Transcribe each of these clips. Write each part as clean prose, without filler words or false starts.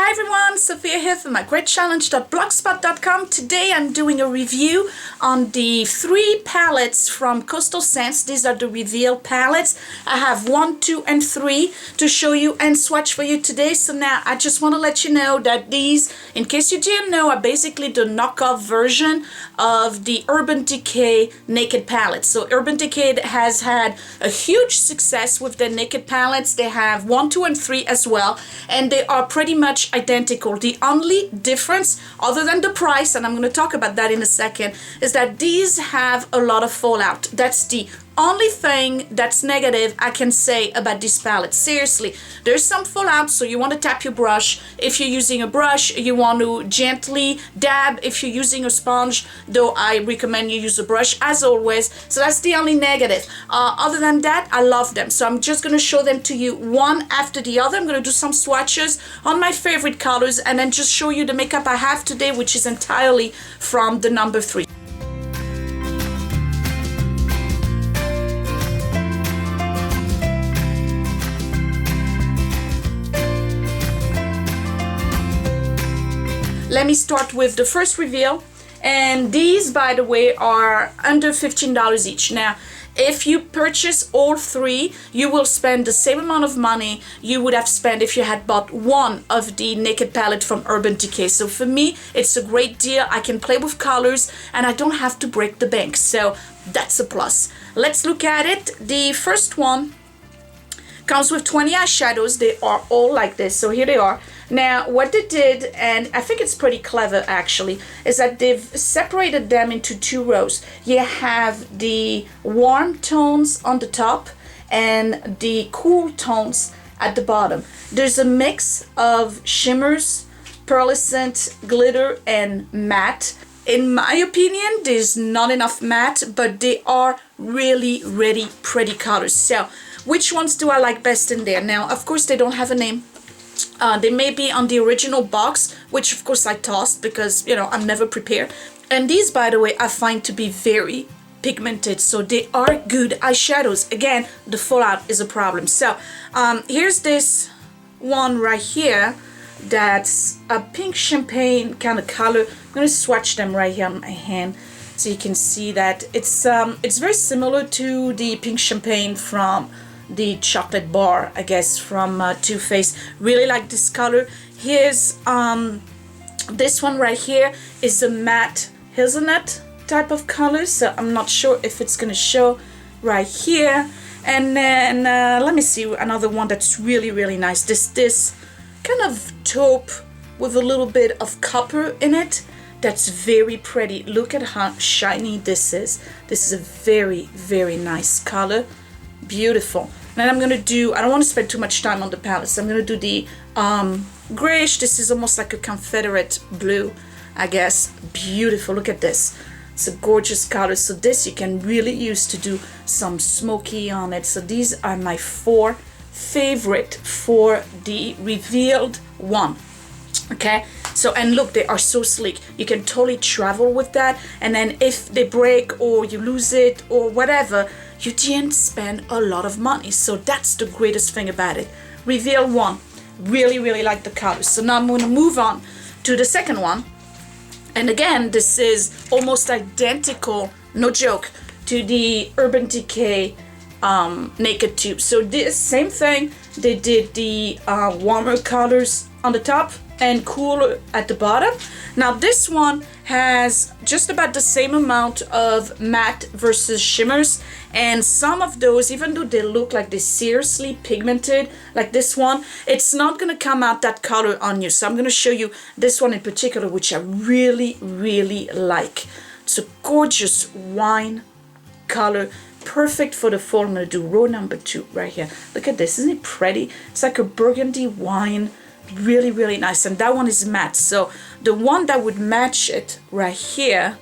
Hi everyone, Sophia here from mygreatchallenge.blogspot.com. Today I'm doing a review on the 3 palettes from Coastal Scents. These are the Reveal palettes. I have 1, 2, and 3 to show you and swatch for you today. So now I just want to let you know that these, in case you didn't know, are basically the knockoff version of the Urban Decay Naked palette. So Urban Decay has had a huge success with their Naked palettes. They have 1, 2, and 3 as well, and they are pretty much identical. The only difference, other than the price, and I'm going to talk about that in a second, is that these have a lot of fallout. That's the only thing that's negative I can say about this palette. Seriously, there's some fallout, so you want to tap your brush. If you're using a brush, you want to gently dab. If you're using a sponge, though I recommend you use a brush as always. So that's the only negative. Other than that, I love them. So I'm just going to show them to you one after the other. I'm going to do some swatches on my favorite colors and then just show you the makeup I have today, which is entirely from the number 3. Let me start with the first Reveal, and these, by the way, are under $15 each. Now, if you purchase all 3, you will spend the same amount of money you would have spent if you had bought one of the Naked palette from Urban Decay. So for me, it's a great deal. I can play with colors and I don't have to break the bank. So that's a plus. Let's look at it. The first one comes with 20 eyeshadows. They are all like this. So here they are. Now, what they did, and I think it's pretty clever actually, is that they've separated them into 2 rows. You have the warm tones on the top and the cool tones at the bottom. There's a mix of shimmers, pearlescent, glitter, and matte. In my opinion, there's not enough matte, but they are really, really pretty colors. So, which ones do I like best in there? Now, of course, they don't have a name. They may be on the original box, which of course I tossed because, you know, I'm never prepared. And these, by the way, I find to be very pigmented, so they are good eyeshadows. Again, the fallout is a problem. So here's this one right here that's a pink champagne kind of color. I'm going to swatch them right here on my hand so you can see that it's very similar to the pink champagne from the chocolate bar, I guess, from Too Faced. Really like this color. Here's this one right here is a matte hazelnut type of color, so I'm not sure if it's gonna show right here. And then let me see another one that's really, really nice. This kind of taupe with a little bit of copper in it. That's very pretty. Look at how shiny this is. This is a very, very nice color. Beautiful. And I'm going to do, I don't want to spend too much time on the palette, so I'm going to do the grayish. This is almost like a Confederate blue, I guess. Beautiful. Look at this. It's a gorgeous color. So this you can really use to do some smoky on it. So these are my 4 favorite for the Revealed one. Okay, so, and look, they are so sleek. You can totally travel with that, and then if they break or you lose it or whatever, you didn't spend a lot of money. So that's the greatest thing about it. Reveal 1, really, really like the colors. So now I'm going to move on to the second one, and again, this is almost identical, no joke, to the Urban Decay Naked tube. So this same thing, they did the warmer colors on the top and cooler at the bottom. Now this one has just about the same amount of matte versus shimmers, and some of those, even though they look like they're seriously pigmented like this one, it's not gonna come out that color on you. So I'm gonna show you this one in particular, which I really, really like. It's a gorgeous wine color, perfect for the fall. I'm gonna do row number 2 right here. Look at this, isn't it pretty? It's like a burgundy wine. Really, really nice. And that one is matte. So the one that would match it right here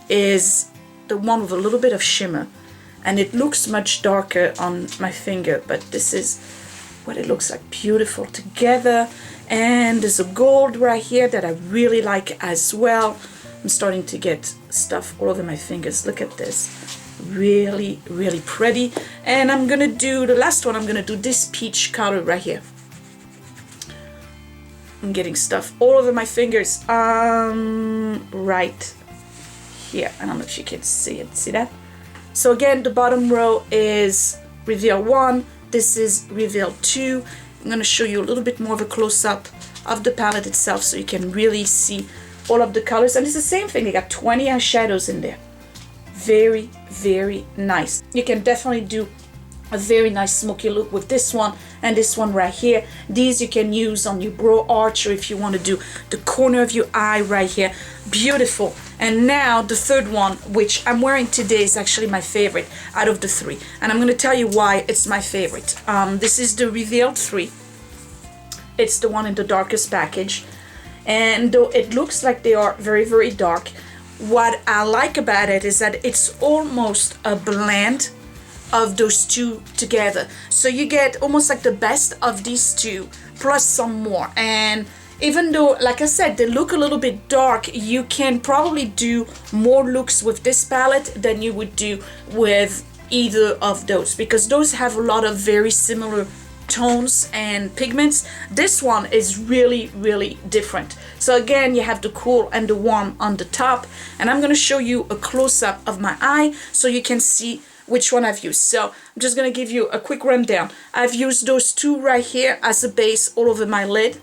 is the one with a little bit of shimmer, and it looks much darker on my finger, but this is what it looks like. Beautiful together. And there's a gold right here that I really like as well. I'm starting to get stuff all over my fingers. Look at this. Really, really pretty. And I'm gonna do the last one. I'm gonna do this peach color right here. I'm getting stuff all over my fingers. Right here. I don't know if you can see it. See that? So again, the bottom row is reveal 1. This is reveal 2. I'm going to show you a little bit more of a close-up of the palette itself so you can really see all of the colors. And it's the same thing. They got 20 eyeshadows in there. Very, very nice. You can definitely do a very nice smoky look with this one and this one right here. These you can use on your brow arch, or if you want to do the corner of your eye right here. Beautiful. And now the third one, which I'm wearing today, is actually my favorite out of the 3, and I'm going to tell you why it's my favorite. This is the Revealed 3. It's the one in the darkest package, and though it looks like they are very, very dark, what I like about it is that it's almost a blend of those two together. So you get almost like the best of these two plus some more. And even though, like I said, they look a little bit dark, you can probably do more looks with this palette than you would do with either of those, because those have a lot of very similar tones and pigments. This one is really, really different. So again, you have the cool and the warm on the top, and I'm going to show you a close-up of my eye so you can see which one I've used. So I'm just going to give you a quick rundown. I've used those two right here as a base all over my lid.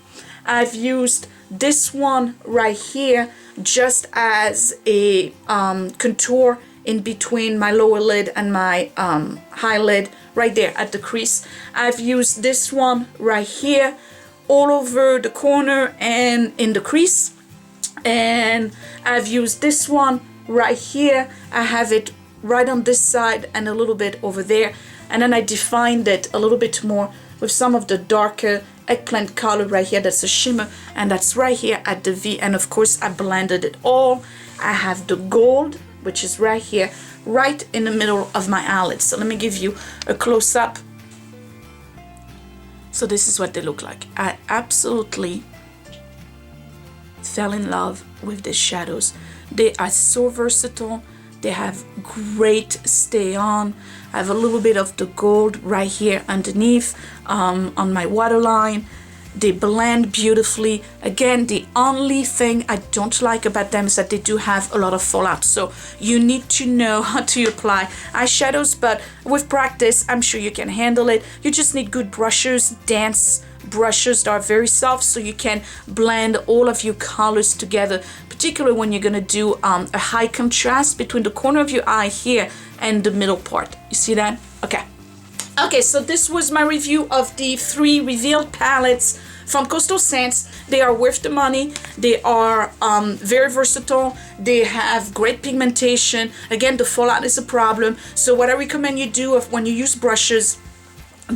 I've used this one right here just as a contour in between my lower lid and my high lid, right there at the crease. I've used this one right here all over the corner and in the crease. And I've used this one right here. I have it right on this side and a little bit over there. And then I defined it a little bit more with some of the darker eggplant color right here. That's a shimmer, and that's right here at the V. And of course I blended it all. I have the gold, which is right here, right in the middle of my eyelids. So let me give you a close-up. So this is what they look like. I absolutely fell in love with these shadows. They are so versatile. They have great stay on. I have a little bit of the gold right here underneath on my waterline. They blend beautifully. Again, the only thing I don't like about them is that they do have a lot of fallout. So you need to know how to apply eyeshadows, but with practice, I'm sure you can handle it. You just need good brushes, dense brushes that are very soft, so you can blend all of your colors together, particularly when you're gonna do a high contrast between the corner of your eye here and the middle part. You see that? Okay, so this was my review of the 3 Revealed palettes from Coastal Scents. They are worth the money. They are very versatile. They have great pigmentation. Again, the fallout is a problem. So what I recommend you do when you use brushes,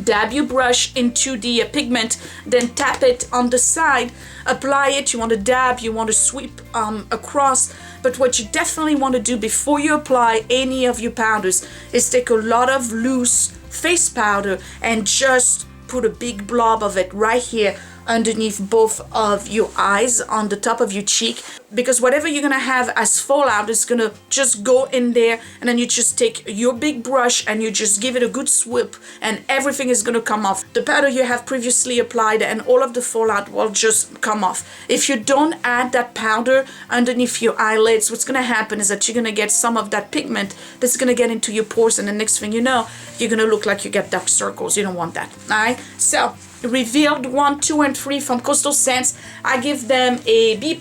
dab your brush into the pigment, then tap it on the side, apply it. You want to dab, you want to sweep across, but what you definitely want to do before you apply any of your powders is take a lot of loose face powder and just put a big blob of it right here underneath both of your eyes, on the top of your cheek, because whatever you're gonna have as fallout is gonna just go in there, and then you just take your big brush and you just give it a good sweep and everything is gonna come off. The powder you have previously applied and all of the fallout will just come off. If you don't add that powder underneath your eyelids, what's gonna happen is that you're gonna get some of that pigment that's gonna get into your pores, and the next thing you know, you're gonna look like you get dark circles. You don't want that. Alright, so Revealed 1, 2, and 3 from Coastal Scents, I give them a B+, A-.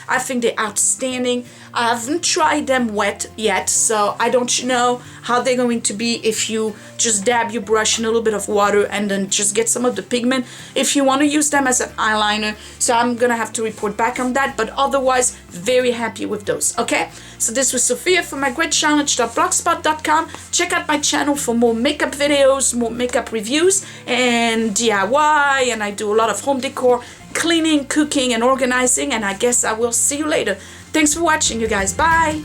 I think they're outstanding. I haven't tried them wet yet, so I don't know how they're going to be if you just dab your brush in a little bit of water and then just get some of the pigment. If you want to use them as an eyeliner, so I'm gonna have to report back on that, but otherwise, very happy with those, okay? So this was Sophia from mygreatchallenge.blogspot.com. Check out my channel for more makeup videos, more makeup reviews, and DIY, and I do a lot of home decor, cleaning, cooking, and organizing, and I guess I will see you later. Thanks for watching, you guys. Bye!